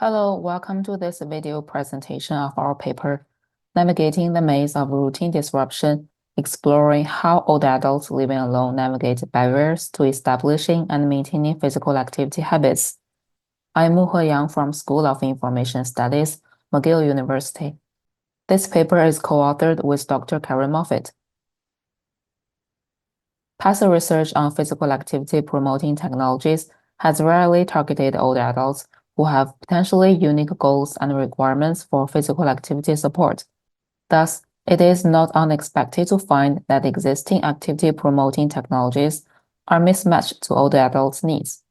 Hello, welcome to this video presentation of our paper, Navigating the Maze of Routine Disruption, exploring how old adults living alone navigate barriers to establishing and maintaining physical activity habits. I'm Muhe from School of Information Studies, McGill University. This paper is co-authored with Dr. Karyn Moffatt. Past research on physical activity promoting technologies has rarely targeted old adults who have potentially unique goals and requirements for physical activity support. Thus, it is not unexpected to find that existing activity-promoting technologies are mismatched to older adults' needs.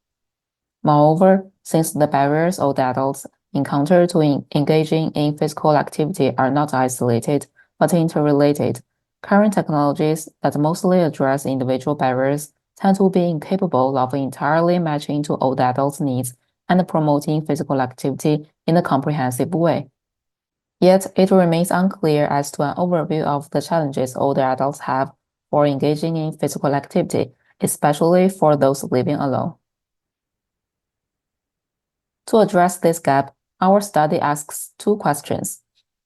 Moreover, since the barriers old adults encounter to engaging in physical activity are not isolated, but interrelated, current technologies that mostly address individual barriers tend to be incapable of entirely matching to old adults' needs and promoting physical activity in a comprehensive way. Yet, it remains unclear as to an overview of the challenges older adults have for engaging in physical activity, especially for those living alone. To address this gap, our study asks two questions.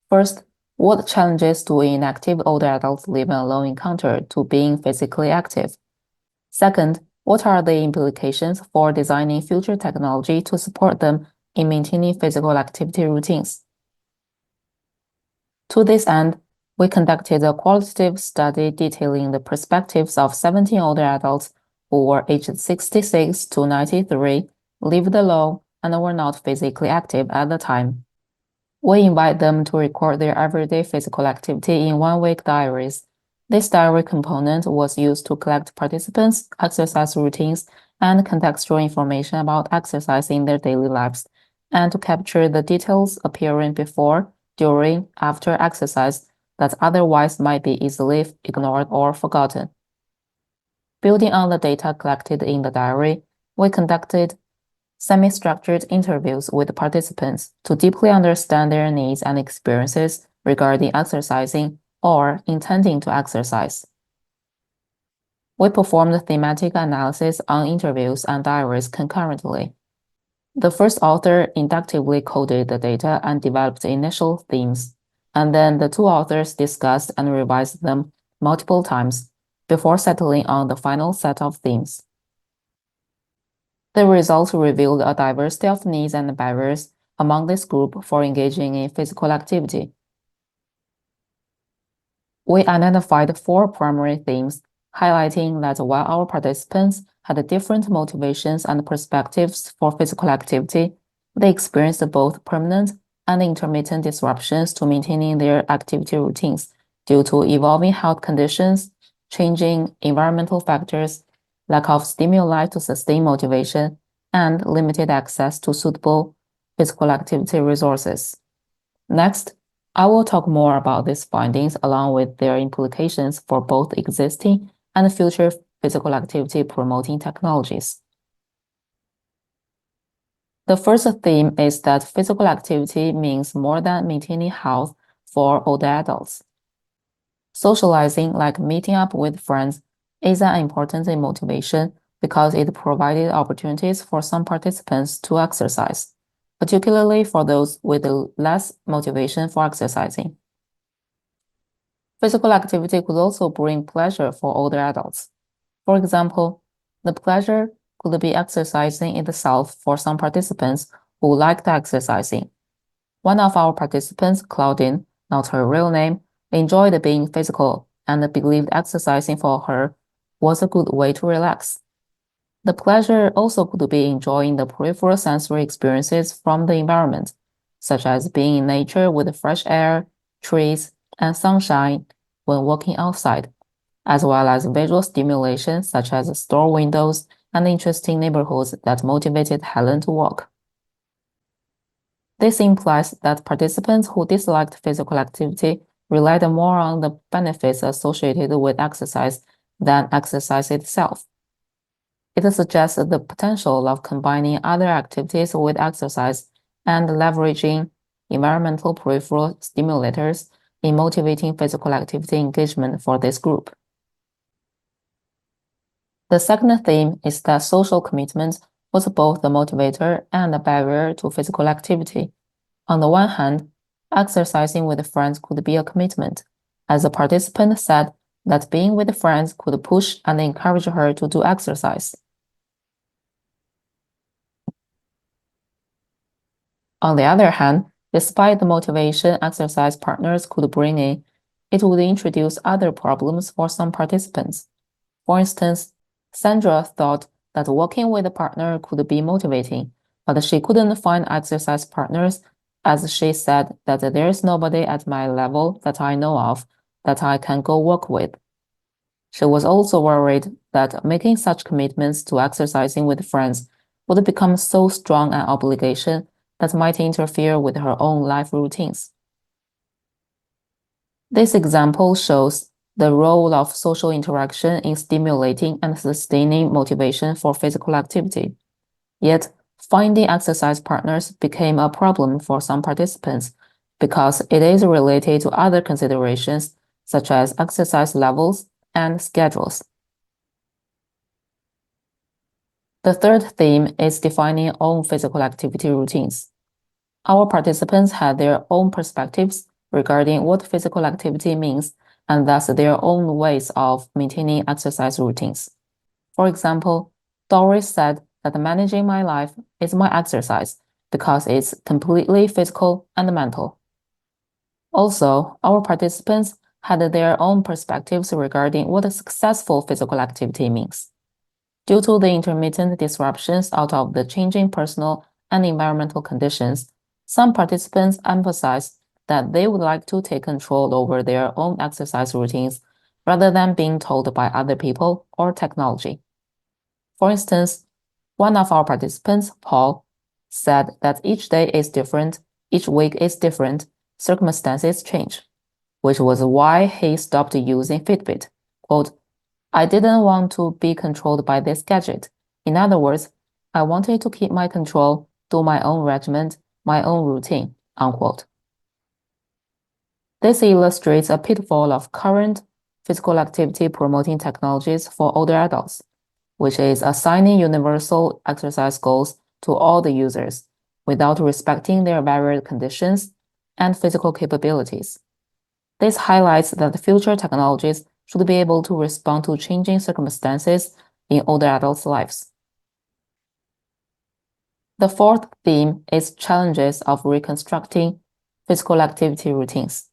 First, what challenges do inactive older adults living alone encounter to being physically active? Second, what are the implications for designing future technology to support them in maintaining physical activity routines? To this end, we conducted a qualitative study detailing the perspectives of 17 older adults who were aged 66 to 93, lived alone, and were not physically active at the time. We invite them to record their everyday physical activity in one-week diaries. This diary component was used to collect participants' exercise routines and contextual information about exercise in their daily lives, and to capture the details appearing before, during, after exercise that otherwise might be easily ignored or forgotten. Building on the data collected in the diary, we conducted semi-structured interviews with participants to deeply understand their needs and experiences regarding exercising or intending to exercise. We performed thematic analysis on interviews and diaries concurrently. The first author inductively coded the data and developed initial themes, and then the two authors discussed and revised them multiple times before settling on the final set of themes. The results revealed a diversity of needs and barriers among this group for engaging in physical activity. We identified four primary themes, highlighting that while our participants had different motivations and perspectives for physical activity, they experienced both permanent and intermittent disruptions to maintaining their activity routines due to evolving health conditions, changing environmental factors, lack of stimuli to sustain motivation, and limited access to suitable physical activity resources. Next, I will talk more about these findings along with their implications for both existing and future physical activity promoting technologies. The first theme is that physical activity means more than maintaining health for older adults. Socializing, like meeting up with friends, is an important motivation because it provided opportunities for some participants to exercise, particularly for those with less motivation for exercising. Physical activity could also bring pleasure for older adults. For example, the pleasure could be exercising itself for some participants who liked exercising. One of our participants, Claudine, not her real name, enjoyed being physical and believed exercising for her was a good way to relax. The pleasure also could be enjoying the peripheral sensory experiences from the environment, such as being in nature with fresh air, trees, and sunshine when walking outside, as well as visual stimulation such as store windows and interesting neighborhoods that motivated Helen to walk. This implies that participants who disliked physical activity relied more on the benefits associated with exercise than exercise itself. It suggests the potential of combining other activities with exercise and leveraging environmental peripheral stimulators in motivating physical activity engagement for this group. The second theme is that social commitment was both the motivator and a barrier to physical activity. On the one hand, exercising with friends could be a commitment, as the participant said that being with friends could push and encourage her to do exercise. On the other hand, despite the motivation exercise partners could bring in, it would introduce other problems for some participants. For instance, Sandra thought that walking with a partner could be motivating, but she couldn't find exercise partners as she said that there is nobody at my level that I know of that I can go walk with. She was also worried that making such commitments to exercising with friends would become so strong an obligation that might interfere with her own life routines. This example shows the role of social interaction in stimulating and sustaining motivation for physical activity. Yet, finding exercise partners became a problem for some participants because it is related to other considerations such as exercise levels and schedules. The third theme is defining own physical activity routines. Our participants had their own perspectives regarding what physical activity means and thus their own ways of maintaining exercise routines. For example, Doris said that managing my life is my exercise because it's completely physical and mental. Also, our participants had their own perspectives regarding what a successful physical activity means. Due to the intermittent disruptions out of the changing personal and environmental conditions, some participants emphasized that they would like to take control over their own exercise routines rather than being told by other people or technology. For instance, one of our participants, Paul, said that each day is different, each week is different, circumstances change, which was why he stopped using Fitbit. Quote, I didn't want to be controlled by this gadget. In other words, I wanted to keep my control, do my own regimen, my own routine, unquote. This illustrates a pitfall of current physical activity promoting technologies for older adults, which is assigning universal exercise goals to all the users without respecting their varied conditions and physical capabilities. This highlights that future technologies should be able to respond to changing circumstances in older adults' lives. The fourth theme is challenges of reconstructing physical activity routines.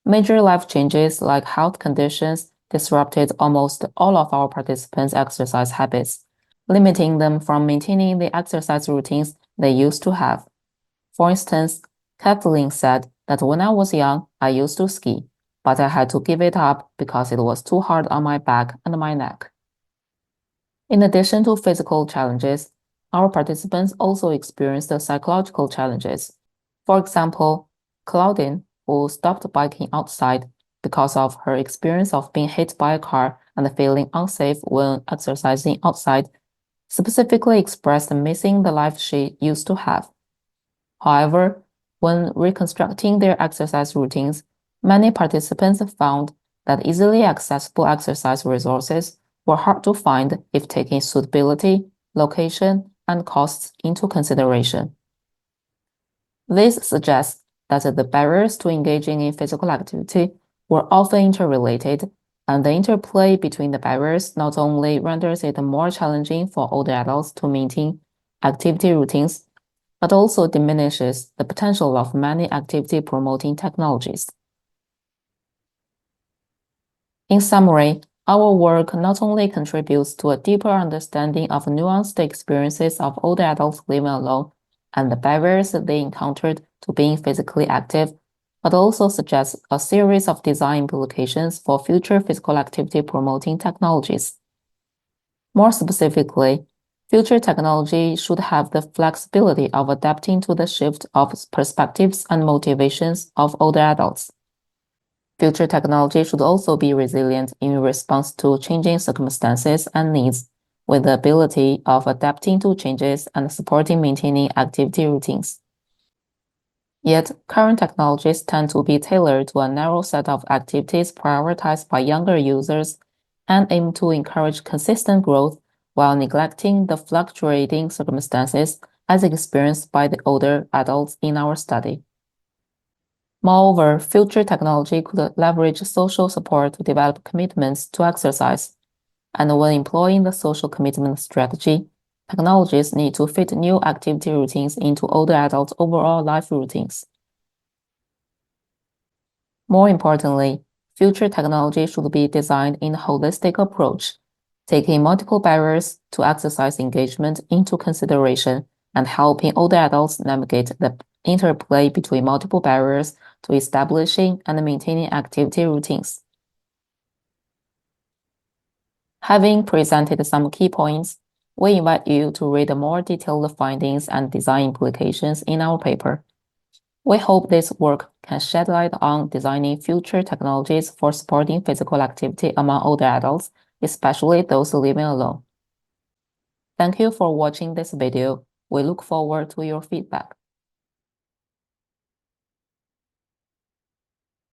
Major life changes like health conditions disrupted almost all of our participants' exercise habits, limiting them from maintaining the exercise routines they used to have. For instance, Kathleen said that when I was young, I used to ski, but I had to give it up because it was too hard on my back and my neck. In addition to physical challenges, our participants also experienced psychological challenges. For example, Claudine, who stopped biking outside because of her experience of being hit by a car and feeling unsafe when exercising outside, specifically expressed missing the life she used to have. However, when reconstructing their exercise routines, many participants found that easily accessible exercise resources were hard to find if taking suitability, location, and costs into consideration. This suggests that the barriers to engaging in physical activity were often interrelated, and the interplay between the barriers not only renders it more challenging for older adults to maintain activity routines, but also diminishes the potential of many activity-promoting technologies. In summary, our work not only contributes to a deeper understanding of nuanced experiences of older adults living alone and the barriers they encountered to being physically active, but also suggests a series of design implications for future physical activity promoting technologies. More specifically, future technology should have the flexibility of adapting to the shift of perspectives and motivations of older adults. Future technology should also be resilient in response to changing circumstances and needs, with the ability of adapting to changes and supporting maintaining activity routines. Yet, current technologies tend to be tailored to a narrow set of activities prioritized by younger users and aim to encourage consistent growth while neglecting the fluctuating circumstances as experienced by the older adults in our study. Moreover, future technology could leverage social support to develop commitments to exercise. And when employing the social commitment strategy, technologies need to fit new activity routines into older adults' overall life routines. More importantly, future technology should be designed in a holistic approach, taking multiple barriers to exercise engagement into consideration and helping older adults navigate the interplay between multiple barriers to establishing and maintaining activity routines. Having presented some key points, we invite you to read the more detailed findings and design implications in our paper. We hope this work can shed light on designing future technologies for supporting physical activity among older adults, especially those living alone. Thank you for watching this video. We look forward to your feedback.